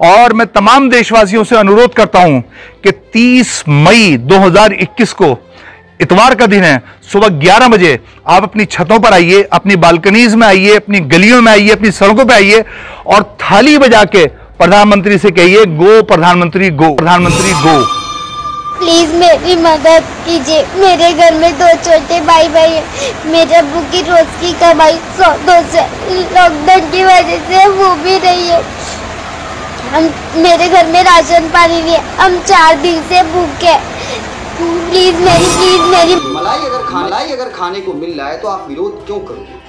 और मैं तमाम देशवासियों से अनुरोध करता हूं कि 30 मई 2021 को इतवार का दिन है, सुबह 11 बजे आप अपनी छतों पर आइए, अपनी बालकनीज में आइए, अपनी गलियों में आइए, अपनी सड़कों पर आइए और थाली बजा के प्रधानमंत्री से कहिए गो प्रधानमंत्री गो, प्रधानमंत्री गो। प्लीज मेरी मदद कीजिए। मेरे घर में 2 छोटे भाई है। मेरे अब्बू की रोज की कमाई 100 से लॉकडाउन की वजह से वो भी रही है। मेरे घर में राशन पानी नहीं है। हम 4 दिन से भूखे। प्लीज मेरी मलाई अगर खाने को मिल रहा है तो आप विरोध क्यों करोगे?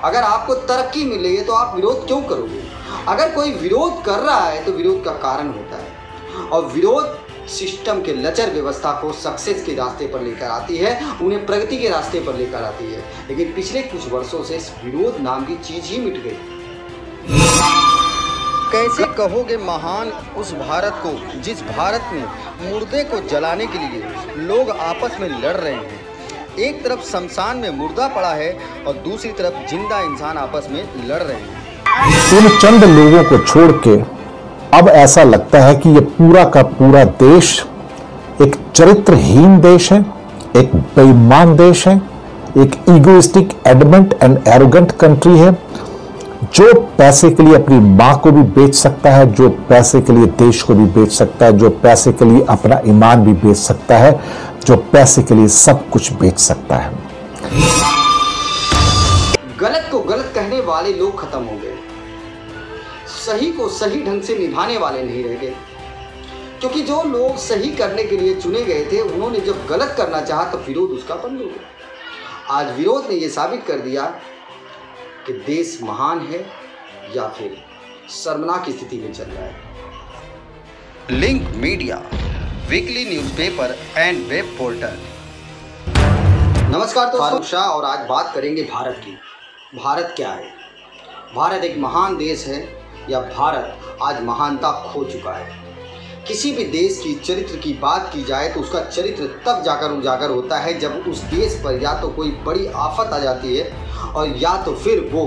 अगर आपको तरक्की मिल रही है तो आप विरोध क्यों करोगे? अगर कोई विरोध कर रहा है तो विरोध का कारण होता है, और विरोध सिस्टम के लचर व्यवस्था को सक्सेस के रास्ते पर लेकर आती है, उन्हें प्रगति के रास्ते पर लेकर आती है। लेकिन पिछले कुछ वर्षों से विरोध नाम की चीज ही मिट गई। कैसे कहोगे महान उस भारत को जिस भारत में मुर्दे को जलाने के लिए लोग आपस में लड़ रहे हैं? एक तरफ शमशान में मुर्दा पड़ा है और दूसरी तरफ जिंदा इंसान आपस में लड़ रहे हैं। इन चंद लोगों को छोड़ के अब ऐसा लगता है कि ये पूरा का पूरा देश एक चरित्रहीन देश है, एक बेईमान देश है, एक egoistic, adamant and arrogant country है, जो पैसे के लिए अपनी मां को भी बेच सकता है, जो पैसे के लिए देश को भी बेच सकता है, जो पैसे के लिए अपना ईमान भी बेच सकता है, जो पैसे के लिए सब कुछ बेच सकता है। गलत को गलत कहने वाले लोग खत्म हो गए, सही को सही ढंग से निभाने वाले नहीं रह गए। क्योंकि जो लोग सही करने के लिए चुने गए थे, उन्होंने जब गलत करना चाहा तो विरोध उसका बंद हो गया। आज विरोध ने यह साबित कर दिया कि देश महान है या फिर शर्मनाक स्थिति में चल रहा है। Link media, weekly newspaper and web portal. नमस्कार दोस्तों, शाह और आज बात करेंगे भारत की। भारत क्या है? भारत एक महान देश है या भारत आज महानता खो चुका है? किसी भी देश की चरित्र की बात की जाए तो उसका चरित्र तब जाकर उजागर होता है जब उस देश पर या तो कोई बड़ी आफत आ जाती है और या तो फिर वो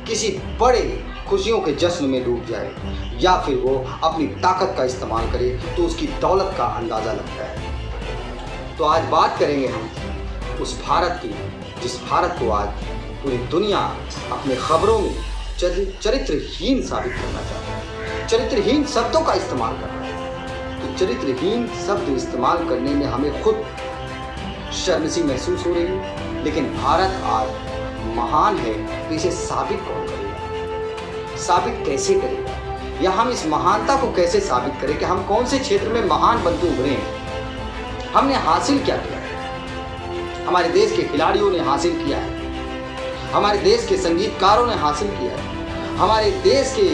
किसी बड़े खुशियों के जश्न में डूब जाए, या फिर वो अपनी ताकत का इस्तेमाल करे तो उसकी दौलत का अंदाज़ा लगता है। तो आज बात करेंगे हम उस भारत की जिस भारत को आज पूरी दुनिया अपने खबरों में चरित्रहीन साबित करना चाहता है, चरित्रहीन शब्दों का इस्तेमाल कर रहा है। तो चरित्रहीन शब्द इस्तेमाल करने में हमें खुद शर्म सी महसूस हो रही है। लेकिन भारत आज महान है तो इसे साबित कौन करेगा? साबित कैसे करेगा? या हम इस महानता को कैसे साबित करें कि हम कौन से क्षेत्र में महान बनते उभरे हैं? हमने हासिल क्या किया है? हमारे देश के खिलाड़ियों ने हासिल किया है, हमारे देश के संगीतकारों ने हासिल किया है, हमारे देश के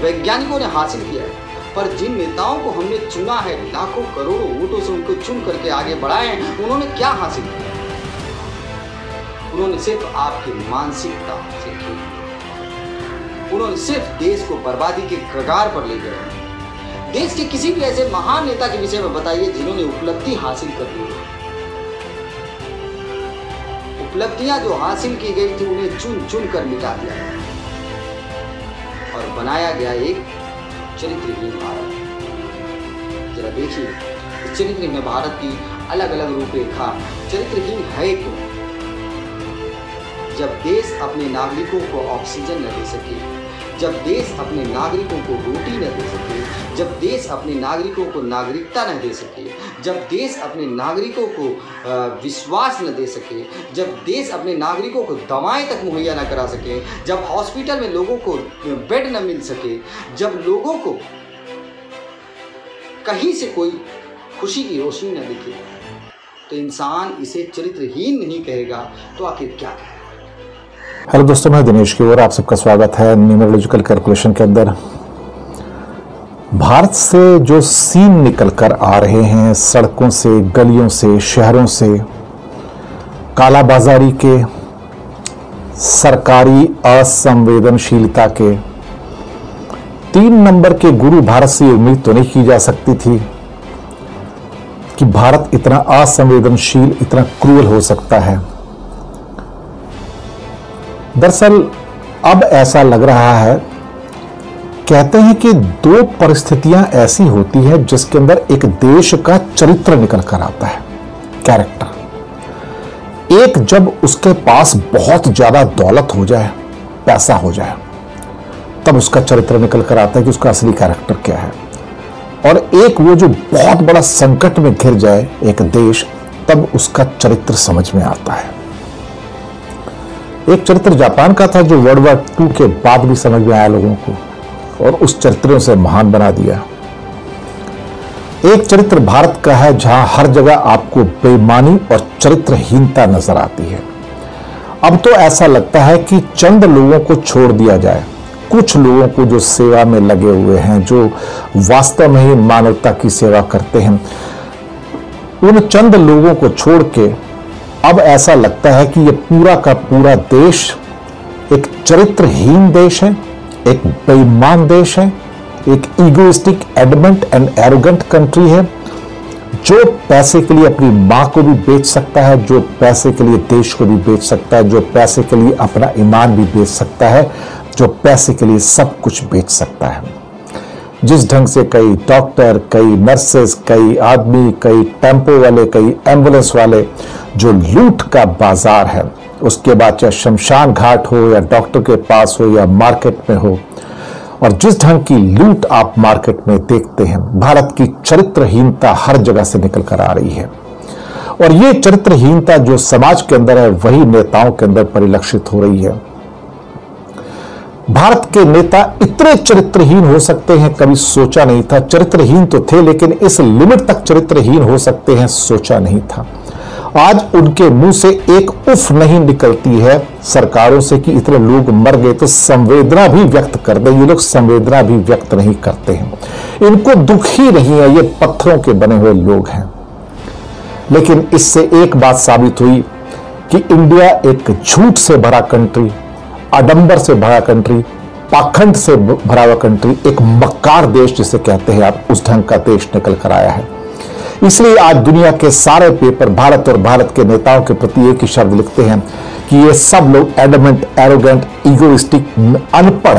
वैज्ञानिकों ने हासिल किया है। पर जिन नेताओं को हमने चुना है, लाखों करोड़ों वोटों से उनको चुन करके आगे बढ़ाए हैं, उन्होंने क्या हासिल किया? उन्होंने सिर्फ आपकी मानसिकता से खेल किया। उन्होंने सिर्फ देश को बर्बादी के कगार पर ले गए। देश के किसी भी ऐसे महान नेता के विषय में बताइए जिन्होंने उपलब्धि हासिल कर ली है। उपलब्धियां जो हासिल की गई थी उन्हें चुन चुन कर मिटा दिया गया और बनाया गया एक चरित्रहीन भारत। जरा देखिए इस चरित्रहीन भारत की अलग अलग रूपरेखा चरित्रहीन है क्यों? जब देश अपने नागरिकों को ऑक्सीजन न दे सके, जब देश अपने नागरिकों को रोटी न दे सके, जब देश अपने नागरिकों को नागरिकता न दे सके, जब देश अपने नागरिकों को विश्वास न दे सके, जब देश अपने नागरिकों को दवाएं तक मुहैया न करा सके, जब हॉस्पिटल में लोगों को बेड न मिल सके, जब लोगों को कहीं से कोई खुशी की रोशनी न दिखे, तो इंसान इसे चरित्रहीन नहीं कहेगा तो आखिर क्या कहेगा? हेलो दोस्तों, मैं दिनेश की ओर आप सबका स्वागत है न्यूमरोलॉजिकल कैलकुलेशन के अंदर। भारत से जो सीन निकल कर आ रहे हैं, सड़कों से, गलियों से, शहरों से, कालाबाजारी के, सरकारी असंवेदनशीलता के, 3 नंबर के गुरु भारत से उम्मीद तो नहीं की जा सकती थी कि भारत इतना असंवेदनशील, इतना क्रूअल हो सकता है। दरअसल अब ऐसा लग रहा है कहते हैं कि दो परिस्थितियां ऐसी होती है जिसके अंदर एक देश का चरित्र निकल कर आता है, कैरेक्टर। एक जब उसके पास बहुत ज्यादा दौलत हो जाए, पैसा हो जाए, तब उसका चरित्र निकल कर आता है कि उसका असली कैरेक्टर क्या है। और एक वो जो बहुत बड़ा संकट में घिर जाए एक देश, तब उसका चरित्र समझ में आता है। एक चरित्र जापान का था जो वर्ल्ड वॉर II के बाद भी समझ में आया लोगों को, और उस चरित्रों से महान बना दिया। एक चरित्र भारत का है जहां हर जगह आपको बेईमानी और चरित्रहीनता नजर आती है। अब तो ऐसा लगता है कि चंद लोगों को छोड़ दिया जाए, कुछ लोगों को जो सेवा में लगे हुए हैं, जो वास्तव में ही मानवता की सेवा करते हैं, उन चंद लोगों को छोड़ के अब ऐसा लगता है कि ये पूरा का पूरा देश एक चरित्रहीन देश है, एक बेईमान देश है, एक egoistic, adamant and arrogant country है, जो पैसे के लिए अपनी मां को भी बेच सकता है, जो पैसे के लिए देश को भी बेच सकता है, जो पैसे के लिए अपना ईमान भी बेच सकता है, जो पैसे के लिए सब कुछ बेच सकता है। जिस ढंग से कई डॉक्टर, कई नर्सेस, कई आदमी, कई टेम्पो वाले, कई एम्बुलेंस वाले, जो लूट का बाजार है, उसके बाद चाहे शमशान घाट हो या डॉक्टर के पास हो या मार्केट में हो, और जिस ढंग की लूट आप मार्केट में देखते हैं, भारत की चरित्रहीनता हर जगह से निकल कर आ रही है। और ये चरित्रहीनता जो समाज के अंदर है, वही नेताओं के अंदर परिलक्षित हो रही है। भारत के नेता इतने चरित्रहीन हो सकते हैं, कभी सोचा नहीं था। चरित्रहीन तो थे, लेकिन इस लिमिट तक चरित्रहीन हो सकते हैं, सोचा नहीं था। आज उनके मुंह से एक उफ नहीं निकलती है सरकारों से कि इतने लोग मर गए, तो संवेदना भी व्यक्त कर दें। ये लोग संवेदना भी व्यक्त नहीं करते हैं, इनको दुख ही नहीं है, ये पत्थरों के बने हुए लोग हैं। लेकिन इससे एक बात साबित हुई कि इंडिया एक झूठ से भरा कंट्री, आडंबर से भरा कंट्री, पाखंड से भरा हुआ कंट्री, एक मक्कार देश जिसे कहते हैं आप, उस ढंग का देश निकल कर आया है। इसलिए आज दुनिया के सारे पेपर भारत और भारत के नेताओं के प्रति एक ही शब्द लिखते हैं कि ये सब लोग एडमेंट, एरोगेंट, ईगोइस्टिक, अनपढ़,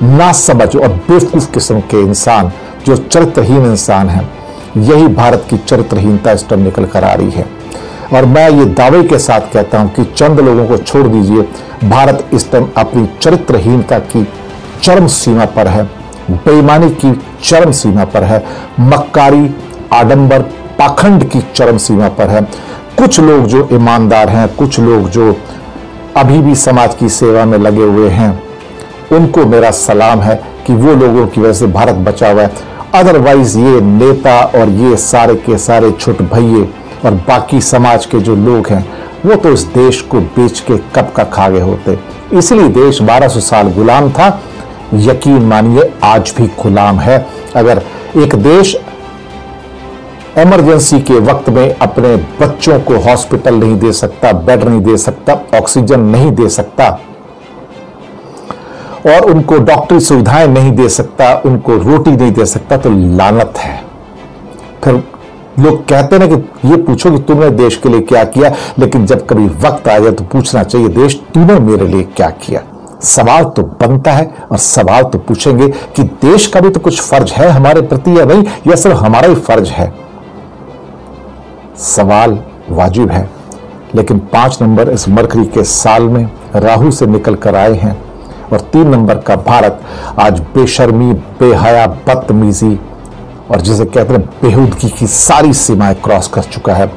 नासमझ और बेवकूफ किस्म के इंसान, जो चरित्रहीन इंसान हैं। यही भारत की चरित्रहीनता इस टाइम निकल कर आ रही है। और मैं ये दावे के साथ कहता हूं कि चंद लोगों को छोड़ दीजिए, भारत इस टाइम अपनी चरित्रहीनता की चरम सीमा पर है, बेईमानी की चरम सीमा पर है, मक्कारी, आडंबर, पाखंड की चरम सीमा पर है। कुछ लोग जो ईमानदार हैं, कुछ लोग जो अभी भी समाज की सेवा में लगे हुए हैं, उनको मेरा सलाम है कि वो लोगों की वजह से भारत बचा हुआ है। अदरवाइज ये नेता और ये सारे के सारे छोटे भैये और बाकी समाज के जो लोग हैं, वो तो इस देश को बेच के कब का खा गए होते। इसलिए देश 1200 साल गुलाम था, यकीन मानिए आज भी गुलाम है। अगर एक देश इमरजेंसी के वक्त में अपने बच्चों को हॉस्पिटल नहीं दे सकता, बेड नहीं दे सकता, ऑक्सीजन नहीं दे सकता, और उनको डॉक्टरी सुविधाएं नहीं दे सकता, उनको रोटी नहीं दे सकता, तो लानत है। फिर लोग कहते हैं कि ये पूछो कि तुमने देश के लिए क्या किया, लेकिन जब कभी वक्त आ जाए तो पूछना चाहिए, देश तूने मेरे लिए क्या किया। सवाल तो बनता है और सवाल तो पूछेंगे कि देश का भी तो कुछ फर्ज है हमारे प्रति या नहीं, या सिर्फ हमारा ही फर्ज है। सवाल वाजिब है। लेकिन 5 नंबर इस मरकरी के साल में राहु से निकल कर आए हैं, और 3 नंबर का भारत आज बेशर्मी, बेहया, बदतमीजी और जिसे कहते हैं बेहूदगी की सारी सीमाएं क्रॉस कर चुका है,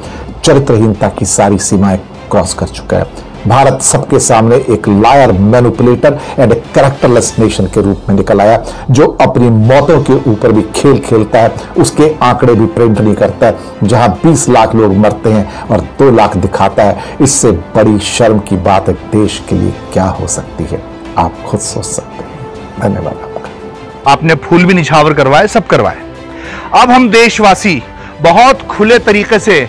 चरित्रहीनता की सारी सीमाएं क्रॉस कर चुका है। भारत सबके सामने एक liar, manipulator and a characterless nation के रूप में निकल आया, जो अपनी मौतों के ऊपर भी खेल खेलता है, उसके आंकड़े भी प्रिंट नहीं करता है। जहां 20 लाख लोग मरते हैं और 2 लाख दिखाता है, इससे बड़ी शर्म की बात एक देश के लिए क्या हो सकती है, आप खुद सोच सकते हैं। धन्यवाद आपका। आपने फूल भी निछावर करवाए, सब करवाए। अब हम देशवासी बहुत खुले तरीके से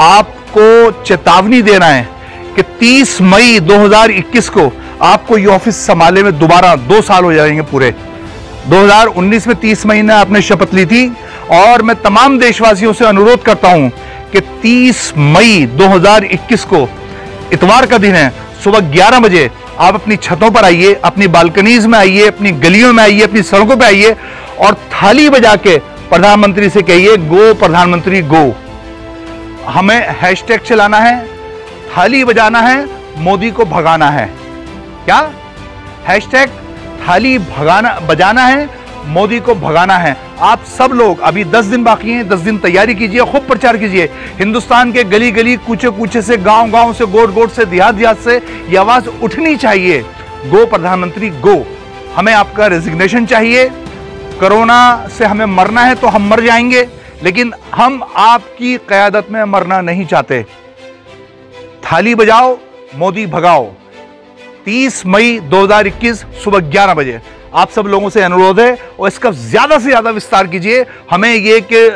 आपको चेतावनी दे रहे हैं कि 30 मई 2021 को आपको ये ऑफिस संभाले में दोबारा 2 साल हो जाएंगे पूरे। 2019 में 30 मई ने आपने शपथ ली थी, और मैं तमाम देशवासियों से अनुरोध करता हूं कि 30 मई 2021 को इतवार का दिन है, सुबह 11 बजे आप अपनी छतों पर आइए, अपनी बालकनीज में आइए, अपनी गलियों में आइए, अपनी सड़कों पे आइए और थाली बजा के प्रधानमंत्री से कहिए गो प्रधानमंत्री गो। हमें हैशटैग चलाना है, थाली बजाना है, मोदी को भगाना है। क्या हैशटैग थाली बजाना है, मोदी को भगाना है। आप सब लोग, अभी 10 दिन बाकी हैं, 10 दिन तैयारी कीजिए, खूब प्रचार कीजिए। हिंदुस्तान के गली गली, कूचे कूचे से, गांव गांव से, गोट गोट से, देहात देहात से ये आवाज उठनी चाहिए, गो प्रधानमंत्री गो। हमें आपका रेजिग्नेशन चाहिए। कोरोना से हमें मरना है तो हम मर जाएंगे, लेकिन हम आपकी क़यादत में मरना नहीं चाहते। थाली बजाओ, मोदी भगाओ। 30 मई 2021 सुबह 11 बजे आप सब लोगों से अनुरोध है, और इसका ज्यादा से ज्यादा विस्तार कीजिए। हमें ये कि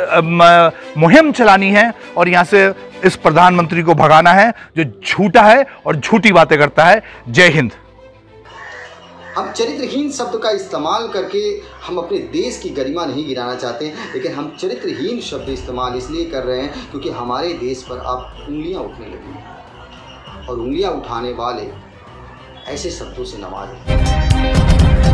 मुहिम चलानी है और यहां से इस प्रधानमंत्री को भगाना है जो झूठा है और झूठी बातें करता है। जय हिंद। हम चरित्रहीन शब्द का इस्तेमाल करके हम अपने देश की गरिमा नहीं गिराना चाहते, लेकिन हम चरित्रहीन शब्द इस्तेमाल इसलिए कर रहे हैं क्योंकि हमारे देश पर अब उंगलियां उठने लगी हैं और उंगलियां उठाने वाले ऐसे शब्दों से नवाजें।